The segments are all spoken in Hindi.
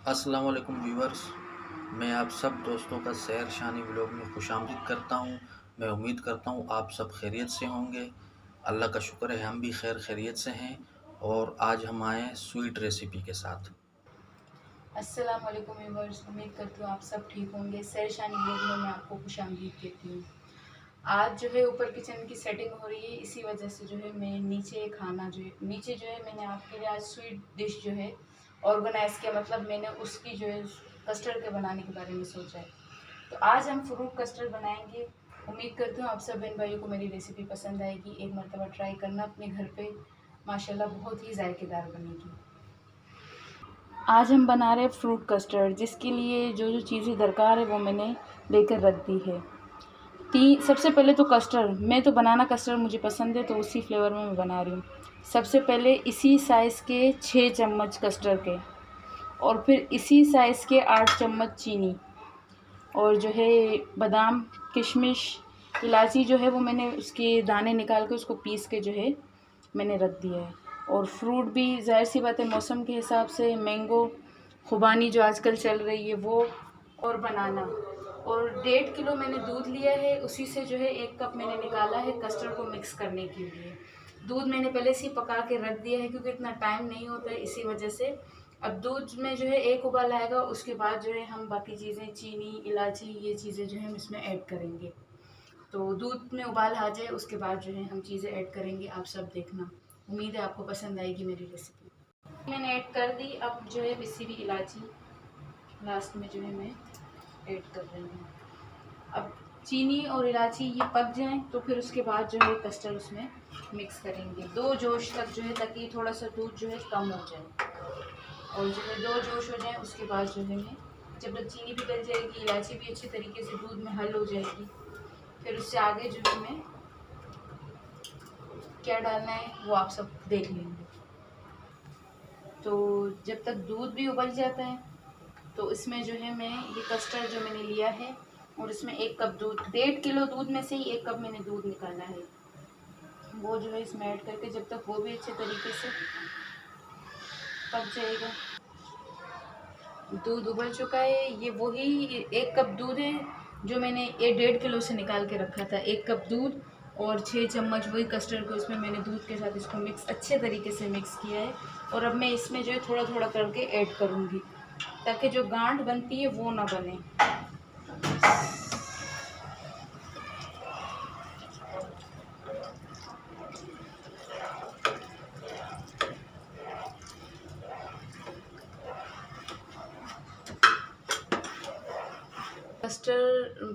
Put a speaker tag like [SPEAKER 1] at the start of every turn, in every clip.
[SPEAKER 1] अस्सलाम वालेकुम व्यूवर्स, मैं आप सब दोस्तों का सैर शानी व्लॉग में खुशामदीद करता हूँ। मैं उम्मीद करता हूँ आप सब खैरियत से होंगे। अल्लाह का शुक्र है हम भी खैरियत से हैं। और आज हम आए स्वीट रेसिपी के साथ।
[SPEAKER 2] अस्सलाम वालेकुम व्यूअर्स, उम्मीद करती हूँ आप सब ठीक होंगे। सैर शानी व्लॉग में मैं आपको खुशामदीद कहती हूँ। आज जो है ऊपर किचन की सेटिंग हो रही है, इसी वजह से जो है मैं नीचे खाना नीचे जो है मैंने आपके लिए आज स्वीट डिश जो है ऑर्गेनाइज़ किया। मतलब मैंने उसकी जो है कस्टर्ड के बनाने के बारे में सोचा है। तो आज हम फ्रूट कस्टर्ड बनाएंगे। उम्मीद करती हूँ आप सब बहन भाइयों को मेरी रेसिपी पसंद आएगी। एक मरतबा ट्राई करना अपने घर पे, माशाल्लाह बहुत ही जायकेदार बनेगी। आज हम बना रहे हैं फ्रूट कस्टर्ड, जिसके लिए जो जो चीज़ें दरकार है वो मैंने लेकर रख दी है। सबसे पहले तो कस्टर्ड, मैं तो बनाना कस्टर्ड मुझे पसंद है तो उसी फ्लेवर में मैं बना रही हूँ। सबसे पहले इसी साइज़ के 6 चम्मच कस्टर्ड के, और फिर इसी साइज़ के 8 चम्मच चीनी, और जो है बादाम, किशमिश, इलायची जो है वो मैंने उसके दाने निकाल के उसको पीस के जो है मैंने रख दिया है। और फ्रूट भी ज़ाहिर सी बात है मौसम के हिसाब से मैंगो, खुबानी जो आजकल चल रही है वो, और बनाना। और 1.5 किलो मैंने दूध लिया है, उसी से जो है 1 कप मैंने निकाला है कस्टर्ड को मिक्स करने के लिए। दूध मैंने पहले से ही पका के रख दिया है क्योंकि इतना टाइम नहीं होता है, इसी वजह से। अब दूध में जो है 1 उबाल आएगा, उसके बाद जो है हम बाकी चीज़ें चीनी, इलायची, ये चीज़ें जो है हम इसमें ऐड करेंगे। तो दूध में उबाल आ जाए उसके बाद जो है हम चीज़ें ऐड करेंगे, आप सब देखना। उम्मीद है आपको पसंद आएगी मेरी रेसिपी। मैंने ऐड कर दी। अब जो है पिसी हुई इलायची लास्ट में जो है मैं ऐड कर रही हूँ। अब चीनी और इलायची ये पक जाएं तो फिर उसके बाद जो है कस्टर्ड उसमें मिक्स करेंगे 2 जोश तक जो है, ताकि थोड़ा सा दूध जो है कम हो जाए। और जो है 2 जोश हो जाए उसके बाद जो है मैं, जब तक चीनी भी गल जाएगी, इलायची भी अच्छे तरीके से दूध में हल हो जाएगी, फिर उससे आगे जो है मैं क्या डालना है वो आप सब देख लेंगे। तो जब तक दूध भी उबल जाता है तो इसमें जो है मैं ये कस्टर्ड जो मैंने लिया है, और इसमें 1 कप दूध, 1.5 किलो दूध में से ही 1 कप मैंने दूध निकाला है, वो जो है इसमें ऐड करके जब तक वो भी अच्छे तरीके से पक जाएगा। दूध उबल चुका है, ये वही 1 कप दूध है जो मैंने ये 1.5 किलो से निकाल के रखा था। 1 कप दूध और 6 चम्मच वही कस्टर्ड को इसमें मैंने दूध के साथ इसको मिक्स, अच्छे तरीके से मिक्स किया है। और अब मैं इसमें जो है थोड़ा थोड़ा करके ऐड करूँगी, ताकि जो गांठ बनती है वो ना बने।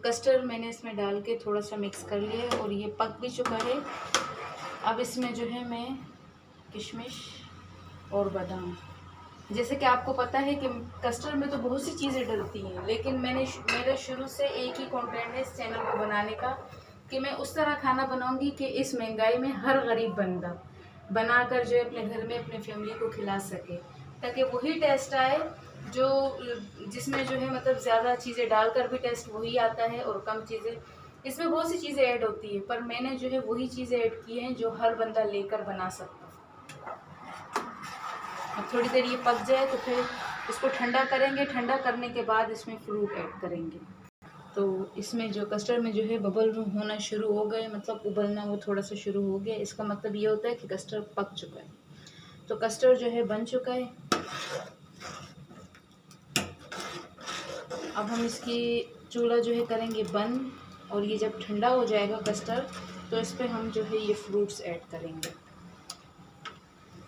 [SPEAKER 2] कस्टर्ड मैंने इसमें डाल के थोड़ा सा मिक्स कर लिया है और ये पक भी चुका है। अब इसमें जो है मैं किशमिश और बादाम, जैसे कि आपको पता है कि कस्टर्ड में तो बहुत सी चीज़ें डलती हैं, लेकिन मेरा शुरू से एक ही कंटेंट है इस चैनल को बनाने का, कि मैं उस तरह खाना बनाऊंगी कि इस महंगाई में हर गरीब बंदा बनाकर जो है अपने घर में अपने फैमिली को खिला सके, ताकि वही टेस्ट आए जो जिसमें जो है मतलब ज़्यादा चीज़ें डालकर भी टेस्ट वही आता है, और कम चीज़ें, इसमें बहुत सी चीज़ें ऐड होती है, पर मैंने जो है वही चीज़ें ऐड की हैं जो हर बंदा लेकर बना सकता है। अब थोड़ी देर ये पक जाए तो फिर इसको ठंडा करेंगे। ठंडा करने के बाद इसमें फ्रूट ऐड करेंगे। तो इसमें जो कस्टर्ड में जो है बबल होना शुरू हो गए, मतलब उबलना वो थोड़ा सा शुरू हो गया, इसका मतलब ये होता है कि कस्टर्ड पक चुका है। तो कस्टर्ड जो है बन चुका है। अब हम इसकी चूल्हा जो है करेंगे बंद, और ये जब ठंडा हो जाएगा कस्टर्ड तो इस पर हम जो है ये फ्रूट्स ऐड करेंगे।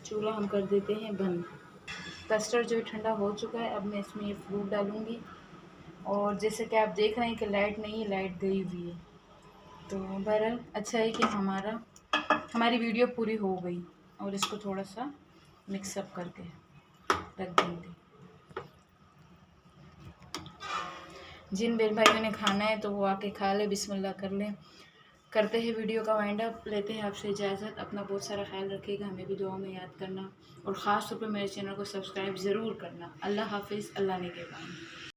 [SPEAKER 2] चूल्हा हम कर देते हैं बंद। कस्टर्ड जो है ठंडा हो चुका है। अब मैं इसमें ये फ्रूट डालूँगी, और जैसे कि आप देख रहे हैं कि लाइट नहीं है, लाइट गई हुई है। तो बहरहाल अच्छा है कि हमारी वीडियो पूरी हो गई, और इसको थोड़ा सा मिक्सअप करके रख देंगे। जिन बहन भाइयों ने खाना है तो वो आके खा ले, बिस्मिल्लाह कर लें। करते हैं वीडियो का वाइंड अप, लेते हैं आपसे इजाज़त। अपना बहुत सारा ख्याल रखिएगा, हमें भी दुआ में याद करना, और ख़ास तौर पे मेरे चैनल को सब्सक्राइब ज़रूर करना। अल्लाह हाफिज़, अल्लाह ने के बाद।